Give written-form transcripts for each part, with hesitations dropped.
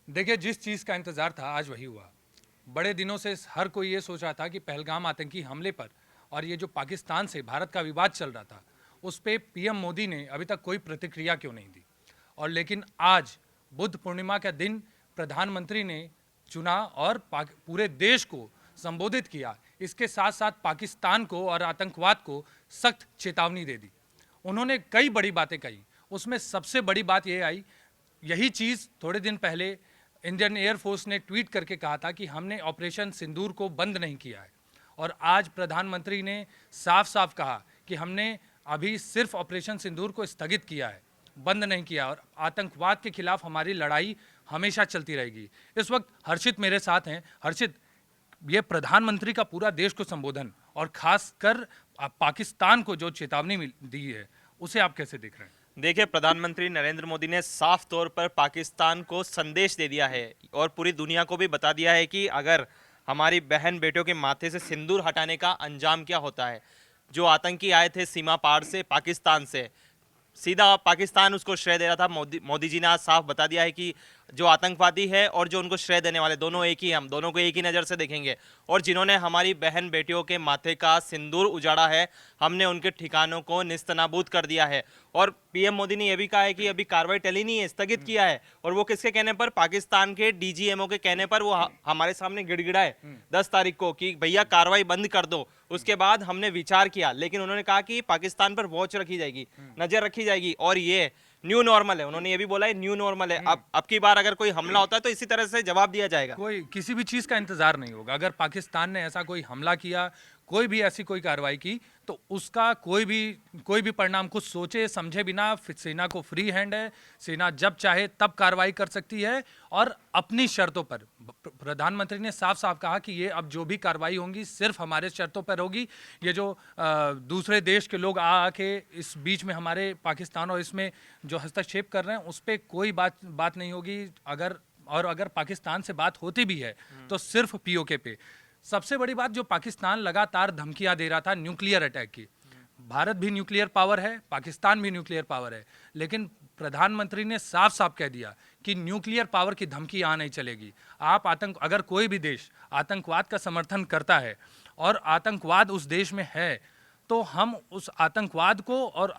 देखिए, जिस चीज़ का इंतज़ार था आज वही हुआ। बड़े दिनों से हर कोई ये सोच रहा था कि पहलगाम आतंकी हमले पर और ये जो पाकिस्तान से भारत का विवाद चल रहा था, उस पे पीएम मोदी ने अभी तक कोई प्रतिक्रिया क्यों नहीं दी। और लेकिन आज बुद्ध पूर्णिमा का दिन प्रधानमंत्री ने चुना और पूरे देश को संबोधित किया। इसके साथ साथ पाकिस्तान को और आतंकवाद को सख्त चेतावनी दे दी। उन्होंने कई बड़ी बातें कही। उसमें सबसे बड़ी बात यह आई, यही चीज़ थोड़े दिन पहले इंडियन एयरफोर्स ने ट्वीट करके कहा था कि हमने ऑपरेशन सिंदूर को बंद नहीं किया है। और आज प्रधानमंत्री ने साफ साफ कहा कि हमने अभी सिर्फ ऑपरेशन सिंदूर को स्थगित किया है, बंद नहीं किया, और आतंकवाद के खिलाफ हमारी लड़ाई हमेशा चलती रहेगी। इस वक्त हर्षित मेरे साथ हैं। हर्षित, ये प्रधानमंत्री का पूरा देश को संबोधन और खासकर पाकिस्तान को जो चेतावनी दी है, उसे आप कैसे देख रहे हैं? देखिए, प्रधानमंत्री नरेंद्र मोदी ने साफ तौर पर पाकिस्तान को संदेश दे दिया है और पूरी दुनिया को भी बता दिया है कि अगर हमारी बहन बेटियों के माथे से सिंदूर हटाने का अंजाम क्या होता है। जो आतंकी आए थे सीमा पार से पाकिस्तान से, सीधा पाकिस्तान उसको श्रेय दे रहा था। मोदी जी ने आज साफ बता दिया है कि जो आतंकवादी है और जो उनको श्रेय देने वाले दोनों एक ही, हम दोनों को एक ही नज़र से देखेंगे। और जिन्होंने हमारी बहन बेटियों के माथे का सिंदूर उजाड़ा है, हमने उनके ठिकानों को निस्तनाबूद कर दिया है। और पीएम मोदी ने यह भी कहा है कि अभी कार्रवाई टली नहीं है, स्थगित किया है। और वो किसके कहने पर? पाकिस्तान के डीजीएमओ के कहने पर वो हमारे सामने गिड़गिड़ाए 10 तारीख को कि भैया कार्रवाई बंद कर दो। उसके बाद हमने विचार किया, लेकिन उन्होंने कहा कि पाकिस्तान पर वॉच रखी जाएगी, नजर रखी जाएगी और ये न्यू नॉर्मल है। उन्होंने ये भी बोला है न्यू नॉर्मल है। अब की बार अगर कोई हमला होता है तो इसी तरह से जवाब दिया जाएगा। कोई किसी भी चीज़ का इंतज़ार नहीं होगा। अगर पाकिस्तान ने ऐसा कोई हमला किया, कोई भी ऐसी कोई कार्रवाई की, तो उसका कोई भी परिणाम कुछ सोचे समझे बिना सेना को फ्री हैंड है। सेना जब चाहे तब कार्रवाई कर सकती है और अपनी शर्तों पर। प्रधानमंत्री ने साफ साफ कहा कि ये अब जो भी कार्रवाई होंगी सिर्फ हमारे शर्तों पर होगी। ये जो दूसरे देश के लोग आके इस बीच में हमारे पाकिस्तान और इसमें जो हस्तक्षेप कर रहे हैं, उस पर कोई बात नहीं होगी। अगर पाकिस्तान से बात होती भी है तो सिर्फ पीओके पे। सबसे बड़ी बात, जो पाकिस्तान लगातार धमकियां दे रहा था न्यूक्लियर अटैक की। भारत भी न्यूक्लियर पावर है, पाकिस्तान भी न्यूक्लियर पावर है, लेकिन प्रधानमंत्री ने साफ साफ कह दिया कि न्यूक्लियर पावर की धमकी यहाँ नहीं चलेगी। अगर कोई भी देश आतंकवाद का समर्थन करता है और आतंकवाद उस देश में है, तो हम उस आतंकवाद को और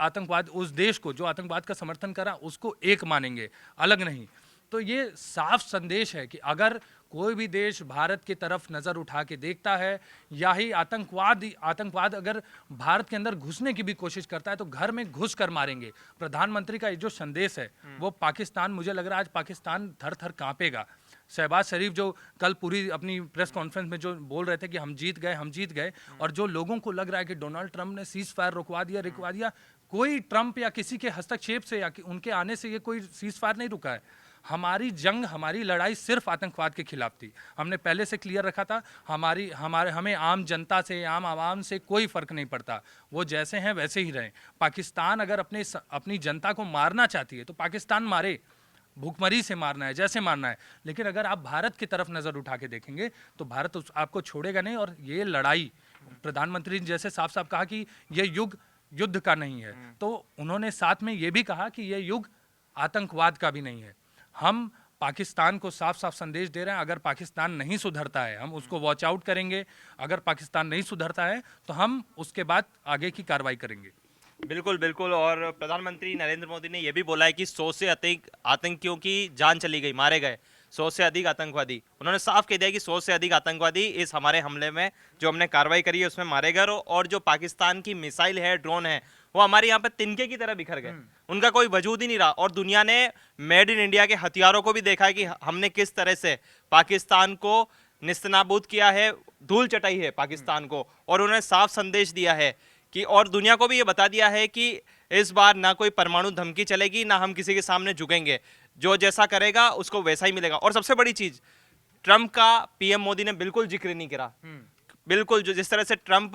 उस देश को जो आतंकवाद का समर्थन करा उसको एक मानेंगे, अलग नहीं। तो ये साफ संदेश है कि अगर कोई भी देश भारत की तरफ नज़र उठा के देखता है या ही आतंकवाद अगर भारत के अंदर घुसने की भी कोशिश करता है, तो घर में घुस कर मारेंगे। प्रधानमंत्री का ये जो संदेश है वो पाकिस्तान, मुझे लग रहा है आज पाकिस्तान थर थर कांपेगा। शहबाज शरीफ जो कल पूरी अपनी प्रेस कॉन्फ्रेंस में जो बोल रहे थे कि हम जीत गए, और जो लोगों को लग रहा है कि डोनाल्ड ट्रंप ने सीज फायर रुकवा दिया, कोई ट्रंप या किसी के हस्तक्षेप से या उनके आने से ये कोई सीज फायर नहीं रुका है। हमारी लड़ाई सिर्फ आतंकवाद के खिलाफ थी। हमने पहले से क्लियर रखा था, हमें आम जनता से, आम आवाम से कोई फर्क नहीं पड़ता। वो जैसे हैं वैसे ही रहें। पाकिस्तान अगर अपनी जनता को मारना चाहती है तो पाकिस्तान मारे, भूखमरी से मारना है, जैसे मारना है। लेकिन अगर आप भारत की तरफ नजर उठा के देखेंगे तो भारत आपको छोड़ेगा नहीं। और ये लड़ाई, प्रधानमंत्री ने जैसे साफ साफ कहा कि यह युग युद्ध का नहीं है, तो उन्होंने साथ में ये भी कहा कि यह युग आतंकवाद का भी नहीं है। हम पाकिस्तान को साफ साफ संदेश दे रहे हैं, अगर पाकिस्तान नहीं सुधरता है हम उसको वॉच आउट करेंगे। अगर पाकिस्तान नहीं सुधरता है तो हम उसके बाद आगे की कार्रवाई करेंगे। बिल्कुल बिल्कुल। और प्रधानमंत्री नरेंद्र मोदी ने यह भी बोला है कि 100 से अधिक आतंकियों की जान चली गई, मारे गए 100 से अधिक आतंकवादी। उन्होंने साफ कह दिया कि 100 से अधिक आतंकवादी इस हमारे हमले में जो हमने कार्रवाई करी है उसमें मारे गए। और जो पाकिस्तान की मिसाइल है, ड्रोन है, वो हमारे यहाँ पे तिनके की तरह बिखर गए, उनका कोई वजूद ही नहीं रहा। और दुनिया ने मेड इन इंडिया के हथियारों को भी देखा है कि हमने किस तरह से पाकिस्तान को निस्तनाबूद किया है, धूल चटाई है पाकिस्तान को। और उन्होंने साफ संदेश दिया है कि, और दुनिया को भी ये बता दिया है कि इस बार ना कोई परमाणु धमकी चलेगी, ना हम किसी के सामने झुकेंगे, जो जैसा करेगा उसको वैसा ही मिलेगा। और सबसे बड़ी चीज, ट्रंप का पीएम मोदी ने बिल्कुल जिक्र नहीं करा। बिल्कुल, जो जिस तरह से ट्रंप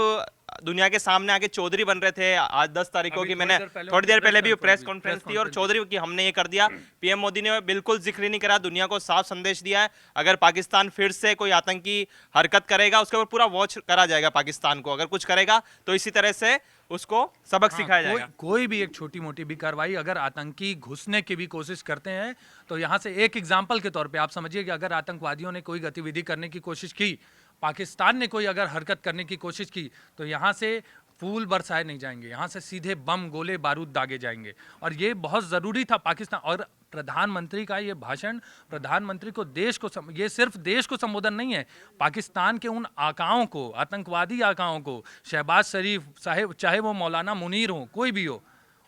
दुनिया के सामने आके चौधरी बन रहे थे आज 10 तारीख को अभी कि थोड़ी मैंने देर पहले थोड़ी उनकी देर पहले भी प्रेस प्रेस कॉन्फ्रेंस कॉन्फ्रेंस थी और थी। चौधरी की हमने ये कर दिया। पीएम मोदी ने बिल्कुल जिक्र नहीं करा, दुनिया को साफ संदेश दिया है अगर पाकिस्तान फिर से कोई आतंकी हरकत करेगा उसके ऊपर पूरा वॉच करा जाएगा, पाकिस्तान को अगर कुछ करेगा तो इसी तरह से उसको सबक हाँ, सिखाया कोई जाएगा। कोई भी एक छोटी मोटी भी कार्रवाई अगर आतंकी घुसने की भी कोशिश करते हैं तो यहाँ से एक एग्जाम्पल के तौर पे आप समझिए कि अगर आतंकवादियों ने कोई गतिविधि करने की कोशिश की, पाकिस्तान ने कोई अगर हरकत करने की कोशिश की, तो यहाँ से फूल बरसाए नहीं जाएंगे, यहाँ से सीधे बम गोले बारूद दागे जाएंगे। और ये बहुत ज़रूरी था पाकिस्तान और प्रधानमंत्री का ये भाषण, प्रधानमंत्री को ये सिर्फ देश को संबोधन नहीं है, पाकिस्तान के उन आकाओं को, आतंकवादी आकाओं को, शहबाज शरीफ साहेब चाहे वो मौलाना मुनीर हो, कोई भी हो,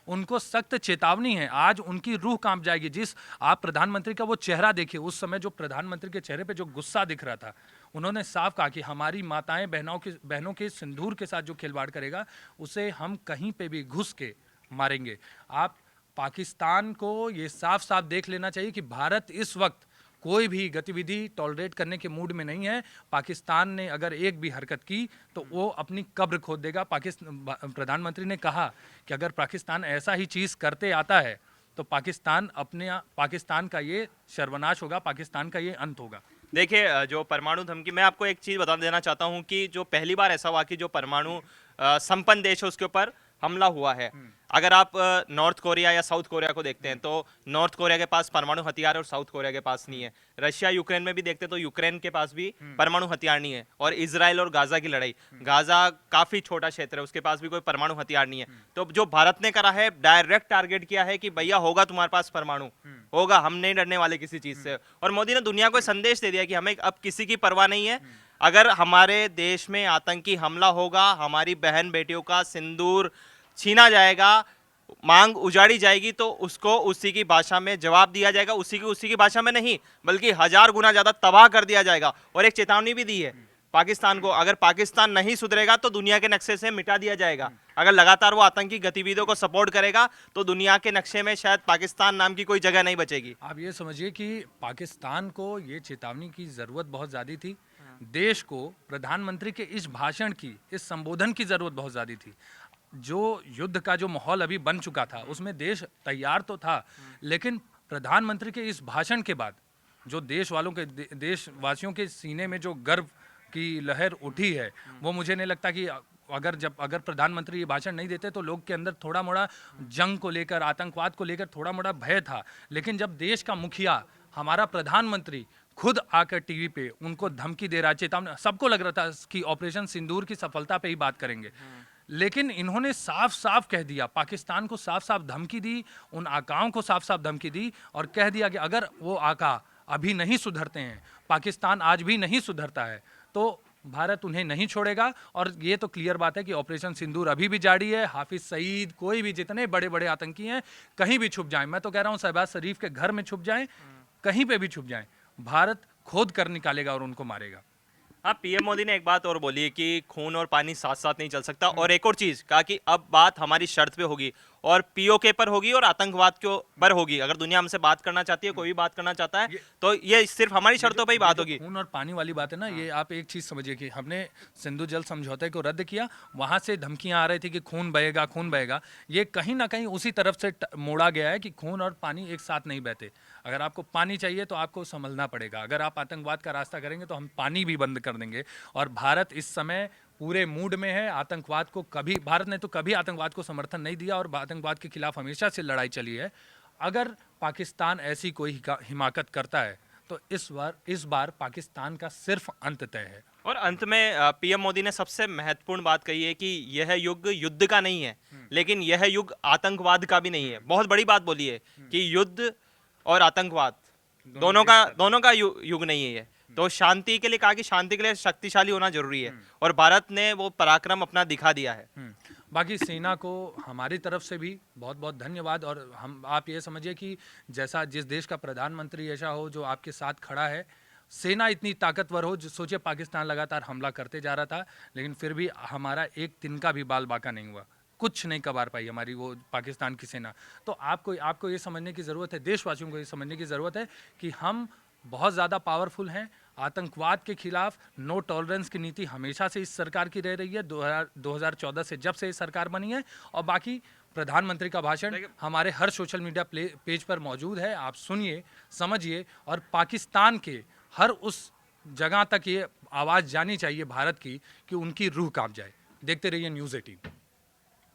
उनको सख्त चेतावनी है। आज उनकी रूह कांप जाएगी। जिस आप प्रधानमंत्री का वो चेहरा देखिए, उस समय जो प्रधानमंत्री के चेहरे पे जो गुस्सा दिख रहा था, उन्होंने साफ कहा कि हमारी माताएं बहनों के सिंदूर के साथ जो खिलवाड़ करेगा उसे हम कहीं पे भी घुस के मारेंगे। आप पाकिस्तान को ये साफ साफ देख लेना चाहिए कि भारत इस वक्त कोई भी गतिविधि टॉलरेट करने के मूड में नहीं है। पाकिस्तान ने अगर एक भी हरकत की तो वो अपनी कब्र खोद देगा। प्रधानमंत्री ने कहा कि अगर पाकिस्तान ऐसा ही चीज़ करते आता है तो पाकिस्तान का ये सर्वनाश होगा, पाकिस्तान का ये अंत होगा। देखिए जो परमाणु धमकी, मैं आपको एक चीज़ बता देना चाहता हूं कि जो पहली बार ऐसा हुआ कि जो परमाणु संपन्न देश है उसके ऊपर हमला हुआ है। अगर आप नॉर्थ कोरिया या साउथ कोरिया को देखते हैं तो नॉर्थ कोरिया के पास परमाणु हथियार है और साउथ कोरिया के पास नहीं है। रशिया यूक्रेन में भी देखते हैं तो यूक्रेन के पास भी परमाणु हथियार नहीं है। और इजराइल और गाजा की लड़ाई, गाजा काफी छोटा क्षेत्र है, उसके पास भी कोई परमाणु हथियार नहीं है। तो जो भारत ने करा है, डायरेक्ट टारगेट किया है कि भैया होगा तुम्हारे पास परमाणु, होगा, हम नहीं डरने वाले किसी चीज से। और मोदी ने दुनिया को संदेश दे दिया कि हमें अब किसी की परवाह नहीं है। अगर हमारे देश में आतंकी हमला होगा, हमारी बहन बेटियों का सिंदूर छीना जाएगा, मांग उजाड़ी जाएगी, तो उसको उसी की भाषा में जवाब दिया जाएगा। उसी की भाषा में नहीं बल्कि 1000 गुना ज्यादा तबाह कर दिया जाएगा। और एक चेतावनी भी दी है पाकिस्तान को, अगर पाकिस्तान नहीं सुधरेगा तो दुनिया के नक्शे से मिटा दिया जाएगा। अगर लगातार वो आतंकी गतिविधियों को सपोर्ट करेगा तो दुनिया के नक्शे में शायद पाकिस्तान नाम की कोई जगह नहीं बचेगी। आप ये समझिए कि पाकिस्तान को ये चेतावनी की जरूरत बहुत ज्यादा थी। देश को प्रधानमंत्री के इस भाषण की, इस संबोधन की जरूरत बहुत ज्यादा थी। जो युद्ध का जो माहौल अभी बन चुका था उसमें देश तैयार तो था, लेकिन प्रधानमंत्री के इस भाषण के बाद जो देशवासियों के सीने में जो गर्व की लहर उठी है, वो मुझे नहीं लगता कि अगर प्रधानमंत्री ये भाषण नहीं देते तो लोग के अंदर थोड़ा मोड़ा जंग को लेकर, आतंकवाद को लेकर थोड़ा मोड़ा भय था। लेकिन जब देश का मुखिया, हमारा प्रधानमंत्री खुद आकर टीवी पे उनको धमकी दे रहा है, चेतावनी, सबको लग रहा था कि ऑपरेशन सिंदूर की सफलता पे ही बात करेंगे, लेकिन इन्होंने साफ साफ कह दिया, पाकिस्तान को साफ साफ धमकी दी, उन आकाओं को साफ साफ धमकी दी और कह दिया कि अगर वो आका अभी नहीं सुधरते हैं, पाकिस्तान आज भी नहीं सुधरता है, तो भारत उन्हें नहीं छोड़ेगा। और ये तो क्लियर बात है कि ऑपरेशन सिंदूर अभी भी जारी है। हाफिज सईद, कोई भी, जितने बड़े बड़े आतंकी हैं, कहीं भी छुप जाएं, मैं तो कह रहा हूं शहबाज शरीफ के घर में छुप जाएं, कहीं पे भी छुप जाएं, भारत खोद कर निकालेगा और उनको मारेगा। हाँ, पीएम मोदी ने एक बात और बोली है कि खून और पानी साथ साथ नहीं चल सकता। और एक और चीज कहा कि अब बात हमारी शर्त पे होगी और पीओके पर होगी और आतंकवाद के पर होगी। अगर दुनिया हमसे बात करना चाहती है, कोई भी बात करना चाहता है, तो ये सिर्फ हमारी शर्तों पे ही बात होगी। खून और पानी वाली बात है ना, ये आप एक चीज समझिए कि हमने सिंधु जल समझौते को रद्द किया, वहां से धमकियां आ रही थी कि खून बहेगा, खून बहेगा। ये कहीं ना कहीं उसी तरफ से मोड़ा गया है कि खून और पानी एक साथ नहीं बहते। अगर आपको पानी चाहिए तो आपको संभलना पड़ेगा। अगर आप आतंकवाद का रास्ता करेंगे तो हम पानी भी बंद कर देंगे। और भारत इस समय पूरे मूड में है। भारत ने तो कभी आतंकवाद को समर्थन नहीं दिया और आतंकवाद के खिलाफ हमेशा से लड़ाई चली है। अगर पाकिस्तान ऐसी कोई हिमाकत करता है तो इस बार पाकिस्तान का सिर्फ अंत तय है। और अंत में पीएम मोदी ने सबसे महत्वपूर्ण बात कही है कि यह युग युद्ध का नहीं है, लेकिन यह युग आतंकवाद का भी नहीं है। बहुत बड़ी बात बोली है कि युद्ध और आतंकवाद दोनों का युग नहीं है ये। तो शांति के लिए कहा कि शांति के लिए शक्तिशाली होना जरूरी है और भारत ने वो पराक्रम अपना दिखा दिया है। बाकी सेना को हमारी तरफ से भी बहुत बहुत धन्यवाद। और आप ये समझिए कि जिस देश का प्रधानमंत्री ऐसा हो जो आपके साथ खड़ा है, सेना इतनी ताकतवर हो, जो सोचिए पाकिस्तान लगातार हमला करते जा रहा था लेकिन फिर भी हमारा एक तिनका भी बाल बाका नहीं हुआ, कुछ नहीं कबार पाई हमारी वो पाकिस्तान की सेना। तो आपको ये समझने की ज़रूरत है, देशवासियों को ये समझने की ज़रूरत है कि हम बहुत ज़्यादा पावरफुल हैं। आतंकवाद के खिलाफ नो टॉलरेंस की नीति हमेशा से इस सरकार की रह रही है, 2014 से जब से ये सरकार बनी है। और बाकी प्रधानमंत्री का भाषण हमारे हर सोशल मीडिया पेज पर मौजूद है, आप सुनिए, समझिए, और पाकिस्तान के हर उस जगह तक ये आवाज़ जानी चाहिए भारत की कि उनकी रूह कांप जाए। देखते रहिए न्यूज़ 18।